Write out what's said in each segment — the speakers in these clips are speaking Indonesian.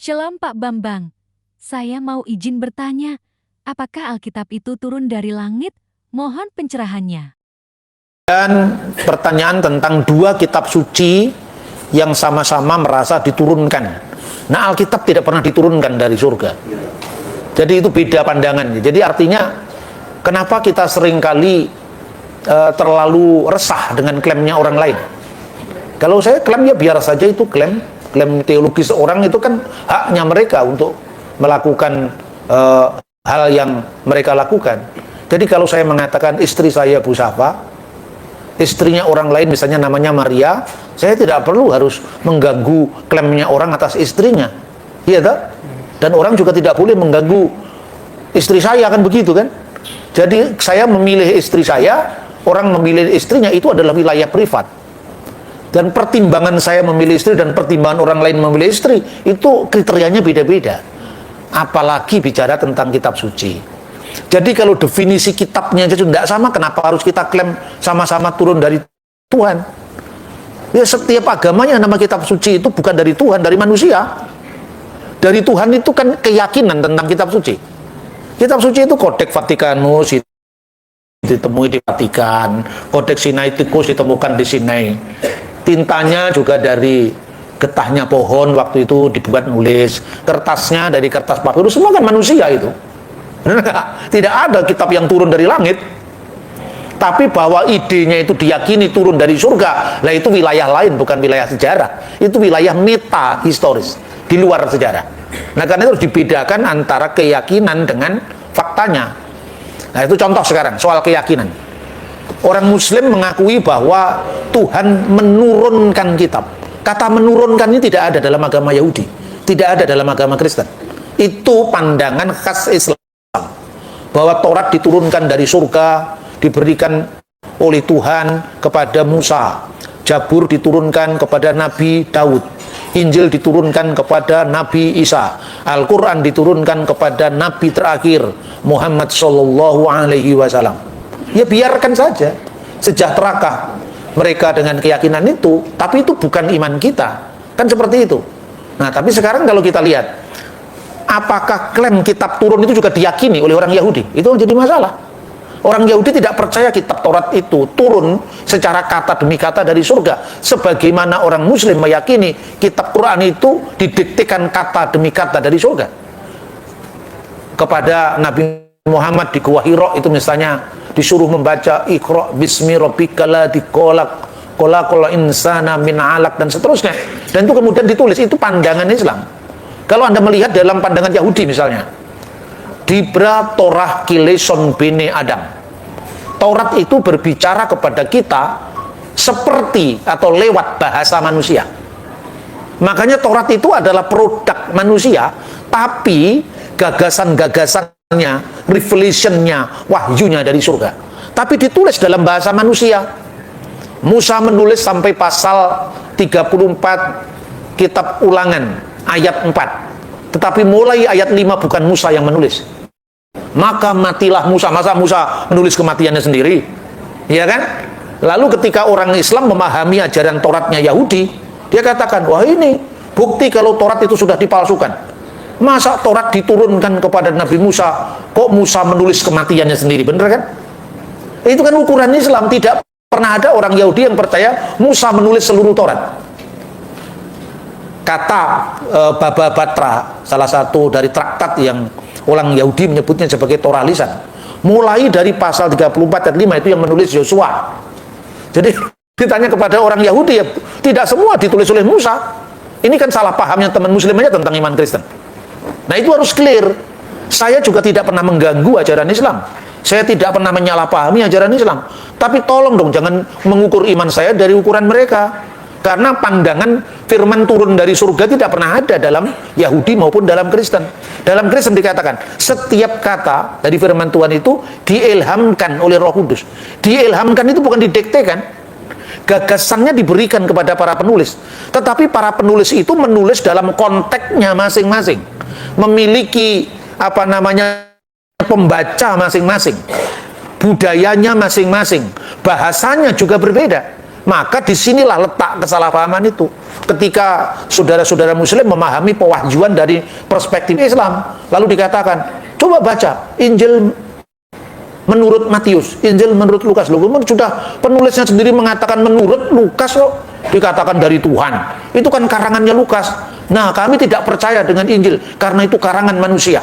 Shalom Pak Bambang, saya mau izin bertanya, apakah Alkitab itu turun dari langit? Mohon pencerahannya. Dan pertanyaan tentang dua kitab suci yang sama-sama merasa diturunkan. Nah, Alkitab tidak pernah diturunkan dari surga. Jadi itu beda pandangan. Jadi artinya kenapa kita seringkali terlalu resah dengan klaimnya orang lain. Kalau saya klaim ya biar saja, itu klaim teologis orang, itu kan haknya mereka untuk melakukan hal yang mereka lakukan. Jadi kalau saya mengatakan istri saya Bu Safa, istrinya orang lain misalnya namanya Maria, saya tidak perlu harus mengganggu klaimnya orang atas istrinya, iya tak? Dan orang juga tidak boleh mengganggu istri saya, kan begitu kan? Jadi saya memilih istri saya, orang memilih istrinya, itu adalah wilayah privat. Dan pertimbangan saya memilih istri dan pertimbangan orang lain memilih istri, itu kriterianya beda-beda. Apalagi bicara tentang kitab suci. Jadi kalau definisi kitabnya aja tidak sama, kenapa harus kita klaim sama-sama turun dari Tuhan? Ya, setiap agamanya nama kitab suci itu bukan dari Tuhan, dari manusia. Dari Tuhan itu kan keyakinan tentang kitab suci. Kitab suci itu Kodeks Vatikanus ditemui di Vatikan, Kodeks Sinaiticus ditemukan di Sinai. Tintanya juga dari getahnya pohon waktu itu dibuat nulis, kertasnya dari kertas papirus, semua kan manusia itu. Tidak ada kitab yang turun dari langit. Tapi bahwa idenya itu diyakini turun dari surga, lah itu wilayah lain, bukan wilayah sejarah. Itu wilayah meta historis, di luar sejarah. Nah, karena itu harus dibedakan antara keyakinan dengan faktanya. Nah, itu contoh sekarang soal keyakinan. Orang Muslim mengakui bahwa Tuhan menurunkan kitab. Kata menurunkan ini tidak ada dalam agama Yahudi, tidak ada dalam agama Kristen. Itu pandangan khas Islam, bahwa Taurat diturunkan dari surga, diberikan oleh Tuhan kepada Musa, Zabur diturunkan kepada Nabi Daud, Injil diturunkan kepada Nabi Isa, Al-Quran diturunkan kepada Nabi terakhir Muhammad Sallallahu Alaihi Wasallam. Ya biarkan saja, sejahterakah mereka dengan keyakinan itu, tapi itu bukan iman kita, kan seperti itu. Nah, tapi sekarang kalau kita lihat, apakah klaim kitab turun itu juga diyakini oleh orang Yahudi? Itu menjadi masalah. Orang Yahudi tidak percaya kitab Taurat itu turun secara kata demi kata dari surga, sebagaimana orang Muslim meyakini kitab Quran itu didiktekan kata demi kata dari surga. Kepada Nabi Muhammad di Gua Hira itu misalnya disuruh membaca Iqra bismi rabbikal ladzi khalaq khalaqal insana min 'alaq dan seterusnya. Dan itu kemudian ditulis, itu pandangan Islam. Kalau Anda melihat dalam pandangan Yahudi misalnya, Dibra Torah Kileson Bene Adam. Taurat itu berbicara kepada kita seperti atau lewat bahasa manusia. Makanya Taurat itu adalah produk manusia, tapi gagasan-gagasannya, revelationnya, wahyunya dari surga. Tapi ditulis dalam bahasa manusia. Musa menulis sampai pasal 34 kitab Ulangan ayat 4. Tetapi mulai ayat 5 bukan Musa yang menulis. Maka matilah Musa. Masa Musa menulis kematiannya sendiri? Iya kan? Lalu ketika orang Islam memahami ajaran Tauratnya Yahudi, dia katakan, wah ini bukti kalau Taurat itu sudah dipalsukan. Masa Taurat diturunkan kepada Nabi Musa, kok Musa menulis kematiannya sendiri? Bener kan? Itu kan ukuran Islam. Tidak pernah ada orang Yahudi yang percaya Musa menulis seluruh Taurat. Kata Baba Batra, salah satu dari traktat yang orang Yahudi menyebutnya sebagai Torah lisan, mulai dari pasal 34 ayat 5 itu yang menulis Yosua. Jadi ditanya kepada orang Yahudi, ya tidak semua ditulis oleh Musa. Ini kan salah pahamnya teman Muslim aja tentang iman Kristen. Nah, itu harus clear. Saya juga tidak pernah mengganggu ajaran Islam. Saya tidak pernah menyalahpahami ajaran Islam. Tapi tolong dong, jangan mengukur iman saya dari ukuran mereka. Karena pandangan firman turun dari surga tidak pernah ada dalam Yahudi maupun dalam Kristen. Dalam Kristen dikatakan, setiap kata dari firman Tuhan itu diilhamkan oleh Roh Kudus. Diilhamkan itu bukan didiktekan. Gagasannya diberikan kepada para penulis. Tetapi para penulis itu menulis dalam konteksnya masing-masing. Memiliki pembaca masing-masing, budayanya masing-masing, bahasanya juga berbeda. Maka disinilah letak kesalahpahaman itu. Ketika saudara-saudara muslim memahami pewahyuan dari perspektif Islam, lalu dikatakan, coba baca Injil menurut Matius, Injil menurut Lukas. Loh, sudah penulisnya sendiri mengatakan menurut Lukas kok dikatakan dari Tuhan. Itu kan karangannya Lukas. Nah, kami tidak percaya dengan Injil karena itu karangan manusia.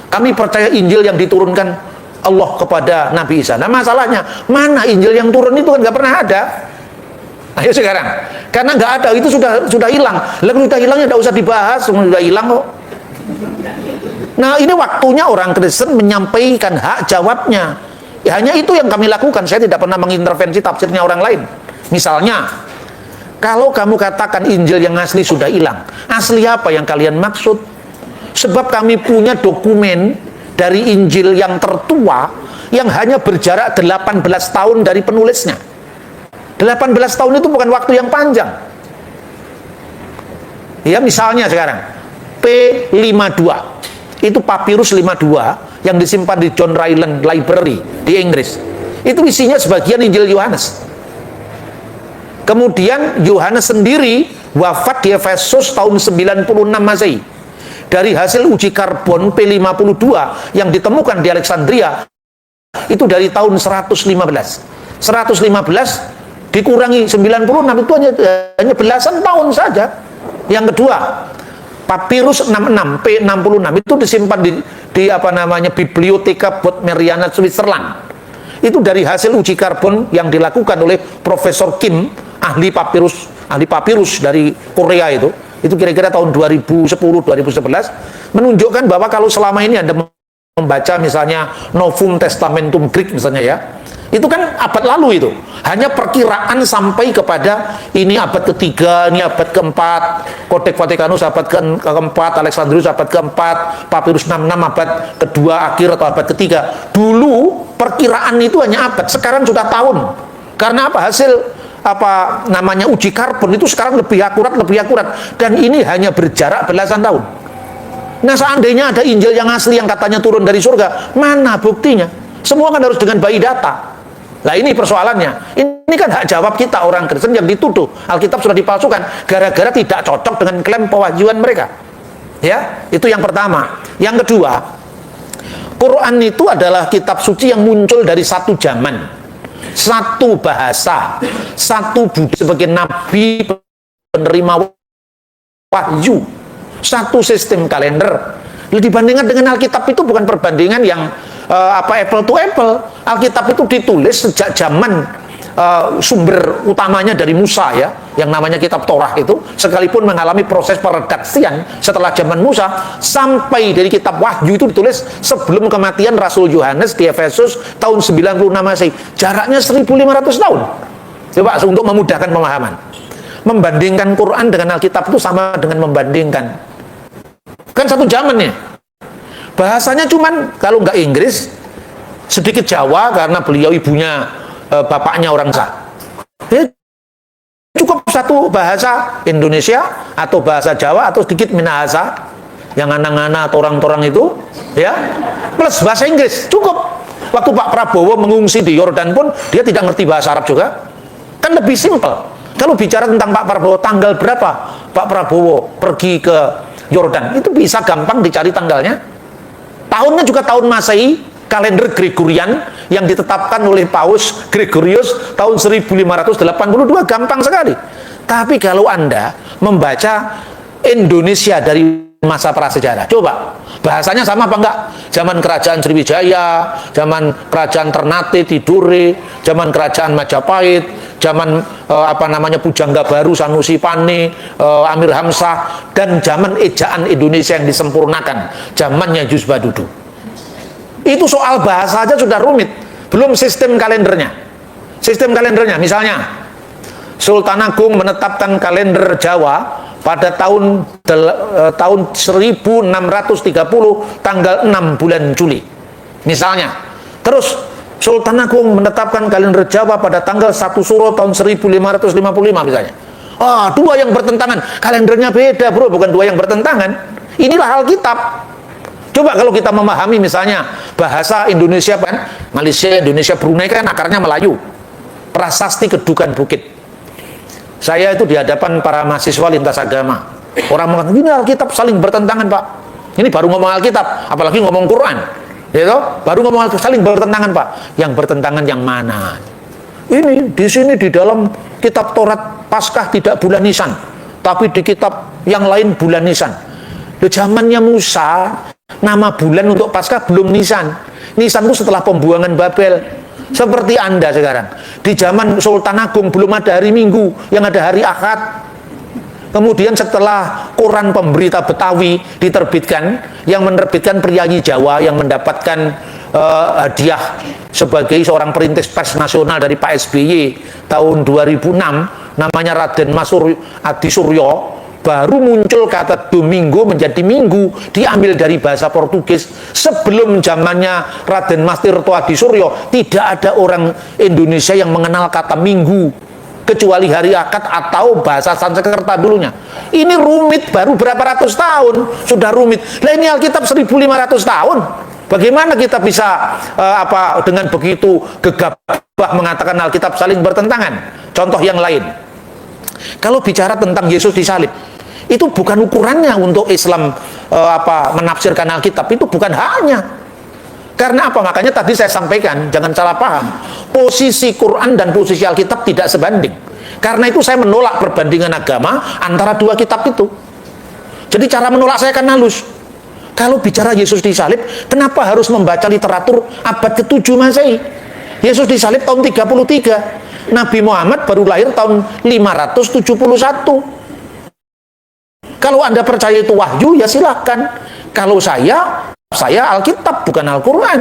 Kami percaya Injil yang diturunkan Allah kepada Nabi Isa. Nah, masalahnya mana Injil yang turun itu kan nggak pernah ada. Ayo sekarang, karena nggak ada itu sudah hilang. Lalu sudah hilangnya tidak usah dibahas, sudah hilang kok. Nah, ini waktunya orang Kristen menyampaikan hak jawabnya. Ya, hanya itu yang kami lakukan. Saya tidak pernah mengintervensi tafsirnya orang lain. Misalnya, kalau kamu katakan Injil yang asli sudah hilang, asli apa yang kalian maksud? Sebab kami punya dokumen dari Injil yang tertua yang hanya berjarak 18 tahun dari penulisnya. 18 tahun itu bukan waktu yang panjang. Ya, misalnya sekarang P52 itu papirus 52 yang disimpan di John Ryland Library di Inggris. Itu isinya sebagian Injil Yohanes. Kemudian Yohanes sendiri wafat di Efesus tahun 96 Masehi. Dari hasil uji karbon P52 yang ditemukan di Alexandria itu dari tahun 115 dikurangi 96 itu hanya belasan tahun saja. Yang kedua, papirus 66 P66 itu disimpan di apa namanya Bibliotheca Bodmeriana Switzerland. Itu dari hasil uji karbon yang dilakukan oleh Profesor Kim, ahli papirus dari Korea itu kira-kira tahun 2010-2011, menunjukkan bahwa kalau selama ini Anda membaca misalnya Novum Testamentum Greek misalnya ya, itu kan abad lalu itu, hanya perkiraan sampai kepada ini abad ketiga, ini abad keempat, Codex Vaticanus abad keempat, Alexandrinus abad keempat, Papirus 66 abad kedua akhir atau abad ketiga. Dulu perkiraan itu hanya abad, sekarang sudah tahun. Karena apa? Hasil apa namanya uji karbon itu sekarang lebih akurat, dan ini hanya berjarak belasan tahun. Nah, seandainya ada Injil yang asli yang katanya turun dari surga, mana buktinya? Semua kan harus dengan bayi data. Nah, ini persoalannya. Ini kan hak jawab kita orang Kristen yang dituduh Alkitab sudah dipalsukan gara-gara tidak cocok dengan klaim pewahyuan mereka. Ya, itu yang pertama. Yang kedua, Quran itu adalah kitab suci yang muncul dari satu zaman, satu bahasa, satu budi sebagai nabi penerima wahyu, satu sistem kalender. Dibandingkan dengan Alkitab itu bukan perbandingan yang apple to apple. Alkitab itu ditulis sejak zaman sumber utamanya dari Musa ya, yang namanya kitab Torah itu, sekalipun mengalami proses peredaksian setelah zaman Musa, sampai dari kitab Wahyu itu ditulis sebelum kematian Rasul Yohanes di Efesus tahun 96 Masehi. Jaraknya 1500 tahun. Coba untuk memudahkan pemahaman. Membandingkan Quran dengan Alkitab itu sama dengan membandingkan, kan satu zaman nih. Bahasanya cuman kalau nggak Inggris, sedikit Jawa karena beliau ibunya bapaknya orang sah. Ya, cukup satu bahasa Indonesia atau bahasa Jawa atau sedikit Minahasa yang anak-anak atau orang-orang itu ya, plus bahasa Inggris cukup. Waktu Pak Prabowo mengungsi di Yordan pun dia tidak ngerti bahasa Arab juga, kan lebih simpel. Kalau bicara tentang Pak Prabowo, tanggal berapa Pak Prabowo pergi ke Yordan, itu bisa gampang dicari tanggalnya. Tahunnya juga tahun Masehi, kalender Gregorian yang ditetapkan oleh Paus Gregorius tahun 1582, gampang sekali. Tapi kalau Anda membaca Indonesia dari masa prasejarah, coba bahasanya sama apa enggak? Zaman kerajaan Sriwijaya, zaman kerajaan Ternate Tidore, zaman kerajaan Majapahit, zaman apa namanya Pujangga Baru Sanusi Pane, Amir Hamzah, dan zaman ejaan Indonesia yang disempurnakan, zamannya Jus Badudu. Itu soal bahasa aja sudah rumit, belum sistem kalendernya. Sistem kalendernya misalnya Sultan Agung menetapkan kalender Jawa pada tahun 1630 tanggal 6 bulan Juli misalnya. Terus Sultan Agung menetapkan kalender Jawa pada tanggal 1 Suro tahun 1555 misalnya. Dua yang bertentangan, kalendernya beda bro, bukan dua yang bertentangan. Inilah Alkitab. Coba kalau kita memahami misalnya bahasa Indonesia kan, Malaysia, Indonesia, Brunei kan akarnya Melayu. Prasasti Kedukan Bukit. Saya itu di hadapan para mahasiswa lintas agama. Orang mengatakan, ini Alkitab saling bertentangan, Pak. Ini baru ngomong Alkitab, apalagi ngomong Quran. Gitu? Baru ngomong Alkitab saling bertentangan, Pak. Yang bertentangan yang mana? Ini di sini di dalam kitab Taurat Paskah tidak bulan Nisan, tapi di kitab yang lain bulan Nisan. Di zamannya Musa, nama bulan untuk Paskah belum Nisan. Nisan itu setelah pembuangan Babel. Seperti Anda sekarang. Di zaman Sultan Agung belum ada hari Minggu, yang ada hari Ahad. Kemudian setelah koran pemberita Betawi diterbitkan, yang menerbitkan penyanyi Jawa yang mendapatkan hadiah sebagai seorang perintis pers nasional dari Pak SBY tahun 2006, namanya Raden Mas Adi Suryo, baru muncul kata Domingo menjadi Minggu, diambil dari bahasa Portugis. Sebelum zamannya Raden Mas Tirto Adi Suryo, tidak ada orang Indonesia yang mengenal kata Minggu, kecuali hari akad atau bahasa Sanskerta dulunya. Ini rumit, baru berapa ratus tahun sudah rumit. Lah ini Alkitab 1500 tahun. Bagaimana kita bisa dengan begitu gegabah mengatakan Alkitab saling bertentangan? Contoh yang lain. Kalau bicara tentang Yesus disalib, itu bukan ukurannya untuk Islam menafsirkan Alkitab, itu bukan haknya. Karena apa? Makanya tadi saya sampaikan, jangan salah paham. Posisi Quran dan posisi Alkitab tidak sebanding. Karena itu saya menolak perbandingan agama antara dua kitab itu. Jadi cara menolak saya kan halus. Kalau bicara Yesus disalib, kenapa harus membaca literatur abad ke-7 Masehi? Yesus disalib tahun 33. Nabi Muhammad baru lahir tahun 571. Kalau Anda percaya itu wahyu, ya silahkan. Kalau saya Alkitab bukan Al-Quran.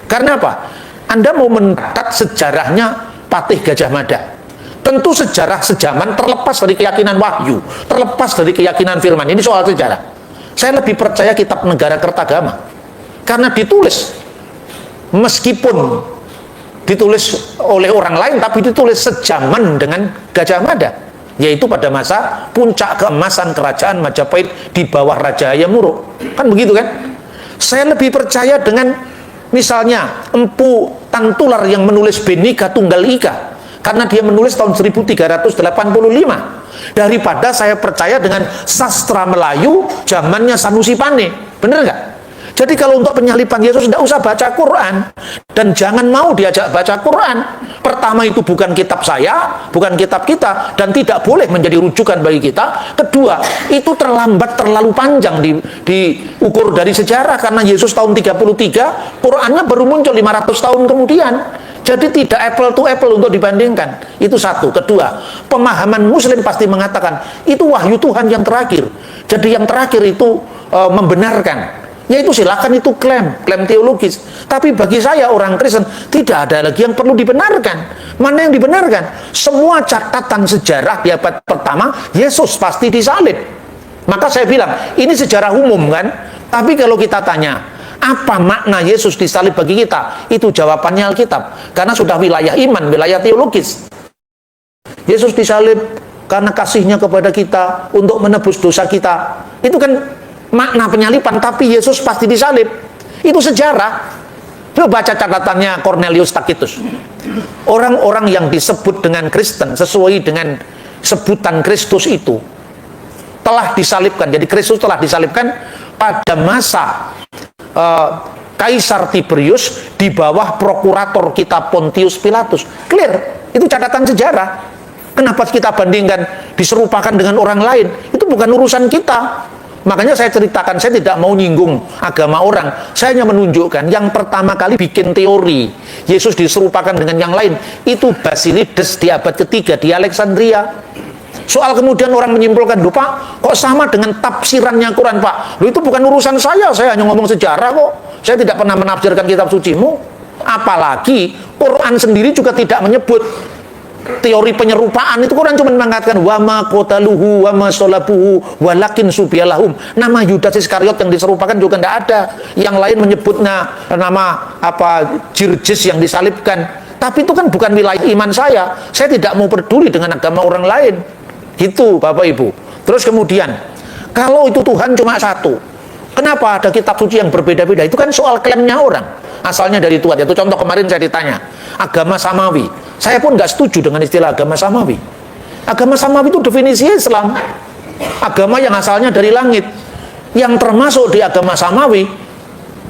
Karena apa? Anda mau mencatat sejarahnya Patih Gajah Mada. Tentu sejarah sejaman terlepas dari keyakinan wahyu, terlepas dari keyakinan firman. Ini soal sejarah. Saya lebih percaya kitab Negara Kertagama. Karena ditulis, meskipun ditulis oleh orang lain, tapi ditulis sejaman dengan Gajah Mada. Yaitu pada masa puncak keemasan kerajaan Majapahit di bawah Raja Hayam Wuruk. Kan begitu kan? Saya lebih percaya dengan misalnya Empu Tantular yang menulis Bhinneka Tunggal Ika, karena dia menulis tahun 1385, daripada saya percaya dengan sastra Melayu zamannya Sanusi Pane. Bener nggak? Jadi kalau untuk penyaliban Yesus tidak usah baca Quran, dan jangan mau diajak baca Quran. Pertama, itu bukan kitab saya, bukan kitab kita, dan tidak boleh menjadi rujukan bagi kita. Kedua, itu terlambat, terlalu panjang diukur dari sejarah, karena Yesus tahun 33, Qurannya baru muncul 500 tahun kemudian. Jadi tidak apple to apple untuk dibandingkan. Itu satu. Kedua, pemahaman Muslim pasti mengatakan itu wahyu Tuhan yang terakhir. Jadi yang terakhir itu membenarkan. Ya itu silakan, itu klaim teologis. Tapi bagi saya orang Kristen tidak ada lagi yang perlu dibenarkan. Mana yang dibenarkan? Semua catatan sejarah di abad pertama Yesus pasti disalib. Maka saya bilang ini sejarah umum kan. Tapi kalau kita tanya apa makna Yesus disalib bagi kita, itu jawabannya Alkitab. Karena sudah wilayah iman, wilayah teologis. Yesus disalib karena kasihnya kepada kita untuk menebus dosa kita. Itu kan makna penyaliban, tapi Yesus pasti disalib. Itu sejarah. Coba baca catatannya Cornelius Tacitus. Orang-orang yang disebut dengan Kristen sesuai dengan sebutan Kristus itu telah disalibkan. Jadi Kristus telah disalibkan pada masa Kaisar Tiberius di bawah prokurator kita Pontius Pilatus. Clear. Itu catatan sejarah. Kenapa kita bandingkan, diserupakan dengan orang lain? Itu bukan urusan kita. Makanya saya ceritakan, saya tidak mau nyinggung agama orang. Saya hanya menunjukkan yang pertama kali bikin teori Yesus diserupakan dengan yang lain itu Basilides di abad ketiga di Alexandria. Soal kemudian orang menyimpulkan, "Duh Pak, kok sama dengan tafsirannya Quran Pak?" Loh, itu bukan urusan saya hanya ngomong sejarah kok. Saya tidak pernah menafsirkan kitab sucimu. Apalagi Quran sendiri juga tidak menyebut teori penyerupaan. Itu Quran cuma mengatakan wa ma qataluhu wa ma salabuhu walakin subiyalahum. Nama Yudas Iskariot yang diserupakan juga tidak ada. Yang lain menyebutnya nama Jirjis yang disalibkan. Tapi itu kan bukan wilayah iman saya. Saya tidak mau peduli dengan agama orang lain. Gitu Bapak Ibu. Terus kemudian, kalau itu Tuhan cuma satu, kenapa ada kitab suci yang berbeda-beda? Itu kan soal klaimnya orang. Asalnya dari Tuhan. Itu contoh kemarin saya ditanya, agama samawi. Saya pun nggak setuju dengan istilah agama samawi. Agama samawi itu definisi Islam. Agama yang asalnya dari langit. Yang termasuk di agama samawi,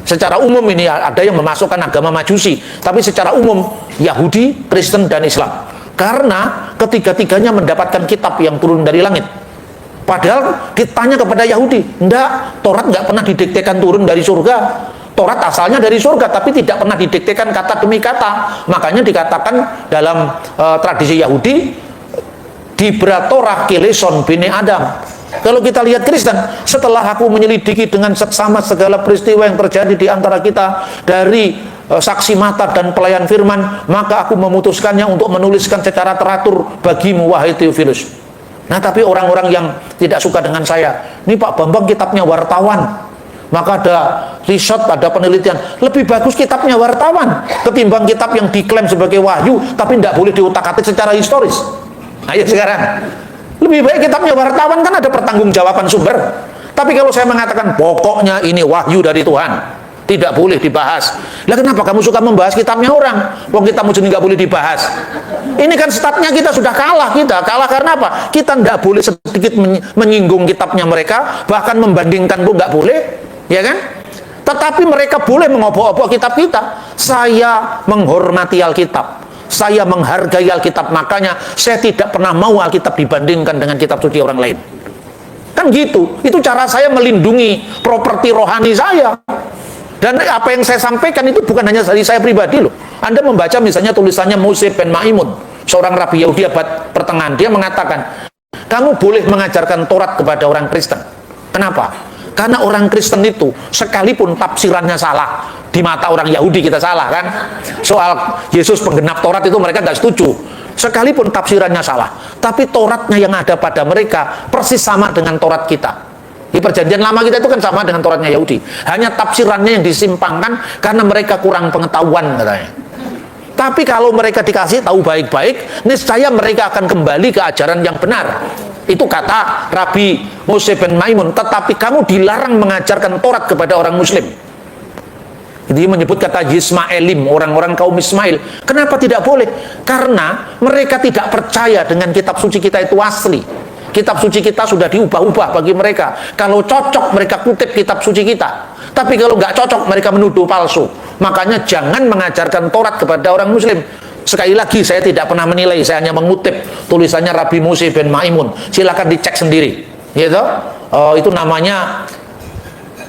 secara umum ini ada yang memasukkan agama Majusi, tapi secara umum Yahudi, Kristen, dan Islam. Karena ketiga-tiganya mendapatkan kitab yang turun dari langit. Padahal ditanya kepada Yahudi, enggak, Taurat enggak pernah didiktekan turun dari surga. Taurat asalnya dari surga, tapi tidak pernah didiktekan kata demi kata. Makanya dikatakan dalam tradisi Yahudi, Dibra Torah Kileson Bini Adam. Kalau kita lihat Kristen, setelah aku menyelidiki dengan seksama segala peristiwa yang terjadi di antara kita, dari saksi mata dan pelayan firman, maka aku memutuskannya untuk menuliskan secara teratur bagimu, wahai Theophilus. Nah, tapi orang-orang yang tidak suka dengan saya, ini Pak Bambang kitabnya wartawan, maka ada riset, ada penelitian, lebih bagus kitabnya wartawan ketimbang kitab yang diklaim sebagai wahyu tapi tidak boleh diutak-atik secara historis. Ayo sekarang, lebih baik kitabnya wartawan, kan ada pertanggungjawaban sumber. Tapi kalau saya mengatakan pokoknya ini wahyu dari Tuhan, tidak boleh dibahas. Lah kenapa kamu suka membahas kitabnya orang? Wong kitabmu sendiri nggak boleh dibahas. Ini kan statnya kita sudah kalah. Kita kalah karena apa? Kita nggak boleh sedikit menyinggung kitabnya mereka, bahkan membandingkan pun nggak boleh, ya kan? Tetapi mereka boleh mengobok-obok kitab kita. Saya menghormati Alkitab, saya menghargai Alkitab, makanya saya tidak pernah mau Alkitab dibandingkan dengan kitab suci orang lain. Kan gitu. Itu cara saya melindungi properti rohani saya. Dan apa yang saya sampaikan itu bukan hanya dari saya pribadi loh. Anda membaca misalnya tulisannya Moshe ben Maimun, seorang rabi Yahudi abad pertengahan. Dia mengatakan, kamu boleh mengajarkan Taurat kepada orang Kristen. Kenapa? Karena orang Kristen itu sekalipun tafsirannya salah, di mata orang Yahudi kita salah kan, soal Yesus penggenap Taurat itu mereka nggak setuju. Sekalipun tafsirannya salah, tapi Tauratnya yang ada pada mereka persis sama dengan Taurat kita. Di perjanjian lama kita itu kan sama dengan Tauratnya Yahudi, hanya tafsirannya yang disimpangkan karena mereka kurang pengetahuan katanya. Tapi kalau mereka dikasih tahu baik-baik, niscaya mereka akan kembali ke ajaran yang benar. Itu kata Rabi Moshe ben Maimun. Tetapi kamu dilarang mengajarkan Taurat kepada orang Muslim. Dia menyebut kata Yismaelim, orang-orang kaum Ismail. Kenapa tidak boleh? Karena mereka tidak percaya dengan kitab suci kita itu asli. Kitab suci kita sudah diubah-ubah bagi mereka. Kalau cocok mereka kutip kitab suci kita, tapi kalau nggak cocok mereka menuduh palsu. Makanya jangan mengajarkan Taurat kepada orang Muslim. Sekali lagi, saya tidak pernah menilai, saya hanya mengutip tulisannya Rabi Moshe ben Maimun. Silakan dicek sendiri, gitu. Itu namanya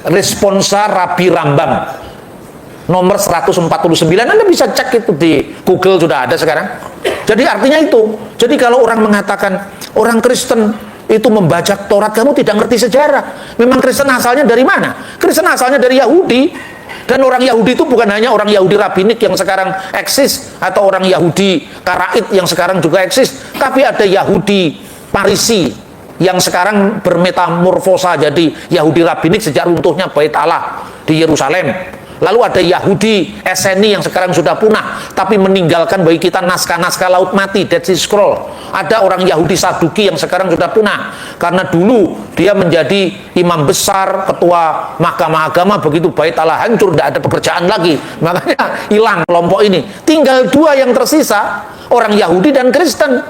Responsa Rabi Rambam nomor 149. Anda bisa cek itu di Google, sudah ada sekarang. Jadi artinya itu. Jadi kalau orang mengatakan orang Kristen itu membaca Taurat, kamu tidak ngerti sejarah. Memang Kristen asalnya dari mana? Kristen asalnya dari Yahudi. Dan orang Yahudi itu bukan hanya orang Yahudi Rabinik yang sekarang eksis, atau orang Yahudi Karaid yang sekarang juga eksis, tapi ada Yahudi Parisi yang sekarang bermetamorfosa jadi Yahudi Rabinik sejak runtuhnya Bait Allah di Yerusalem. Lalu ada Yahudi Eseni yang sekarang sudah punah, tapi meninggalkan bagi kita naskah-naskah Laut Mati, Dead Sea Scroll. Ada orang Yahudi Saduki yang sekarang sudah punah, karena dulu dia menjadi imam besar, ketua mahkamah agama, begitu Bait Allah hancur, tidak ada pekerjaan lagi, makanya hilang kelompok ini. Tinggal dua yang tersisa, orang Yahudi dan Kristen.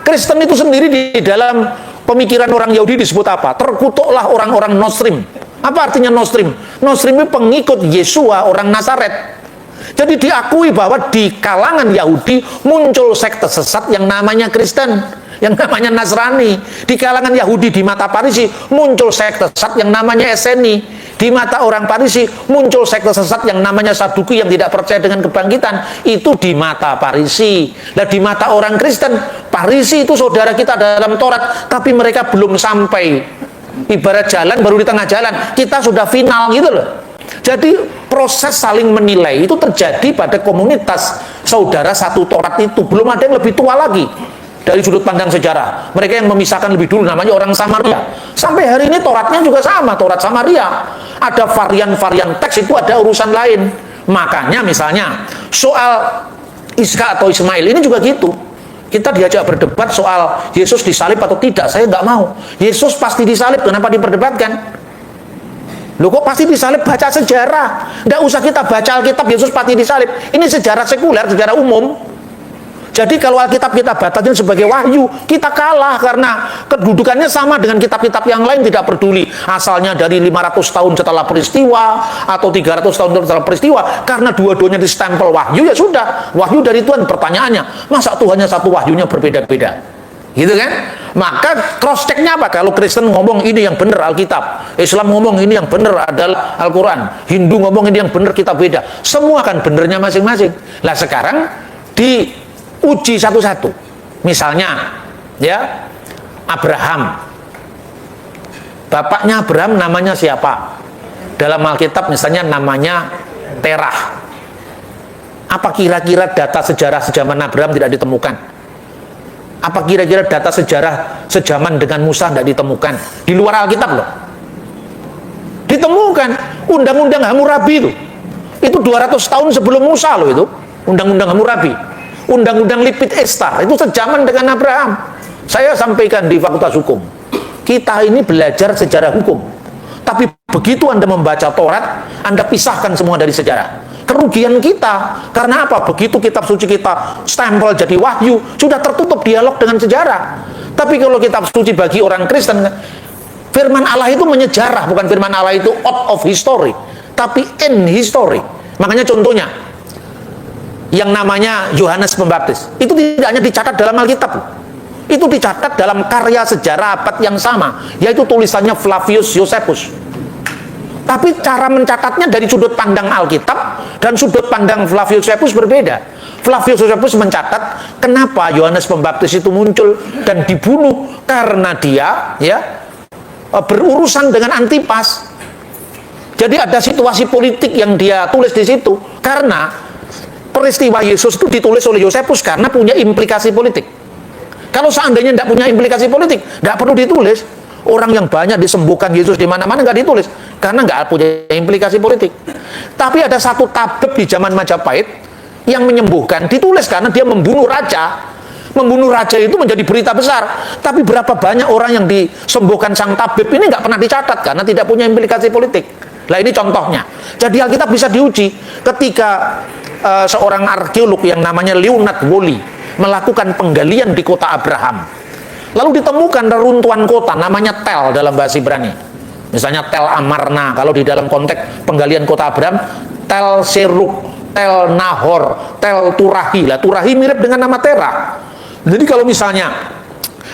Kristen itu sendiri di dalam pemikiran orang Yahudi disebut apa? Terkutuklah orang-orang Nostrim. Apa artinya Nostrim? Nostrim itu pengikut Yesua, orang Nazaret. Jadi diakui bahwa di kalangan Yahudi muncul sekte sesat yang namanya Kristen, yang namanya Nasrani. Di kalangan Yahudi di mata Parisi muncul sekte sesat yang namanya Eseni. Di mata orang Parisi muncul sekte sesat yang namanya Saduki yang tidak percaya dengan kebangkitan. Itu di mata Parisi. Nah, di mata orang Kristen, Parisi itu saudara kita dalam Taurat, tapi mereka belum sampai. Ibarat jalan baru di tengah jalan, kita sudah final gitu loh. Jadi proses saling menilai itu terjadi pada komunitas saudara satu Taurat itu. Belum ada yang lebih tua lagi dari sudut pandang sejarah. Mereka yang memisahkan lebih dulu namanya orang Samaria. Sampai hari ini Tauratnya juga sama, Taurat Samaria. Ada varian-varian teks, itu ada urusan lain. Makanya misalnya soal Iska atau Ismail ini juga gitu. Kita diajak berdebat soal Yesus disalib atau tidak, saya nggak mau. Yesus pasti disalib, kenapa diperdebatkan? Loh kok pasti disalib? Baca sejarah. Nggak usah kita baca Alkitab Yesus pasti disalib. Ini sejarah sekuler, sejarah umum. Jadi kalau Alkitab kita batasin sebagai wahyu, kita kalah karena kedudukannya sama dengan kitab-kitab yang lain, tidak peduli asalnya dari 500 tahun setelah peristiwa atau 300 tahun setelah peristiwa, karena dua-duanya distempel wahyu, ya sudah, wahyu dari Tuhan. Pertanyaannya, masa Tuhannya satu, wahyunya berbeda-beda? Gitu kan? Maka cross checknya apa? Kalau Kristen ngomong ini yang benar Alkitab, Islam ngomong ini yang benar adalah Al-Quran, Hindu ngomong ini yang benar, kita beda. Semua kan benernya masing-masing. Lah sekarang diuji satu-satu. Misalnya ya, Abraham, bapaknya Abraham namanya siapa? Dalam Alkitab misalnya namanya Terah. Apa kira-kira data sejarah sejaman Abraham tidak ditemukan? Apa kira-kira data sejarah sejaman dengan Musa tidak ditemukan? Di luar Alkitab loh. Ditemukan. Undang-undang Hammurabi itu 200 tahun sebelum Musa loh itu. Undang-undang Hammurabi. Undang-undang Lipit Estar itu sejaman dengan Abraham. Saya sampaikan di Fakultas Hukum. Kita ini belajar sejarah hukum. Tapi begitu Anda membaca Taurat, Anda pisahkan semua dari sejarah. Kerugian kita, karena apa? Begitu kitab suci kita stempel jadi wahyu, sudah tertutup dialog dengan sejarah. Tapi kalau kitab suci bagi orang Kristen, firman Allah itu menyejarah, bukan firman Allah itu out of history, tapi in history. Makanya contohnya, yang namanya Yohanes Pembaptis, itu tidak hanya dicatat dalam Alkitab, itu dicatat dalam karya sejarah abad yang sama, yaitu tulisannya Flavius Josephus. Tapi cara mencatatnya dari sudut pandang Alkitab dan sudut pandang Flavius Josephus berbeda. Flavius Josephus mencatat kenapa Yohanes Pembaptis itu muncul dan dibunuh karena dia berurusan dengan Antipas. Jadi ada situasi politik yang dia tulis di situ, karena peristiwa Yesus itu ditulis oleh Josephus karena punya implikasi politik. Kalau seandainya tidak punya implikasi politik, tidak perlu ditulis. Orang yang banyak disembuhkan Yesus di mana-mana nggak ditulis karena nggak punya implikasi politik. Tapi ada satu tabib di zaman Majapahit yang menyembuhkan, ditulis karena dia membunuh raja. Membunuh raja itu menjadi berita besar. Tapi berapa banyak orang yang disembuhkan sang tabib ini nggak pernah dicatat karena tidak punya implikasi politik. Nah ini contohnya. Jadi Alkitab bisa diuji ketika seorang arkeolog yang namanya Leonard Woolley melakukan penggalian di kota Abraham. Lalu ditemukan reruntuhan kota namanya Tel dalam bahasa Ibrani. Misalnya Tel Amarna, kalau di dalam konteks penggalian kota Abraham, Tel Seruk, Tel Nahor, Tel Turahi. Lah Turahi mirip dengan nama Terah. Jadi kalau misalnya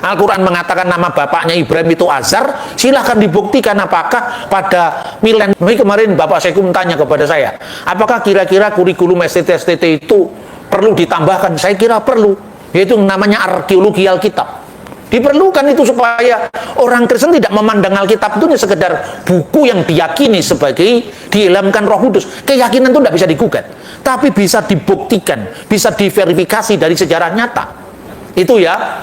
Al-Quran mengatakan nama bapaknya Ibrahim itu Azar, silahkan dibuktikan apakah pada milenium. Kemarin Bapak Sekum tanya kepada saya, apakah kira-kira kurikulum STT itu perlu ditambahkan? Saya kira perlu, yaitu namanya arkeologi Alkitab. Diperlukan itu supaya orang Kristen tidak memandang Alkitab itu hanya sekedar buku yang diyakini sebagai diilhamkan Roh Kudus. Keyakinan itu tidak bisa digugat, tapi bisa dibuktikan, bisa diverifikasi dari sejarah nyata. Itu ya.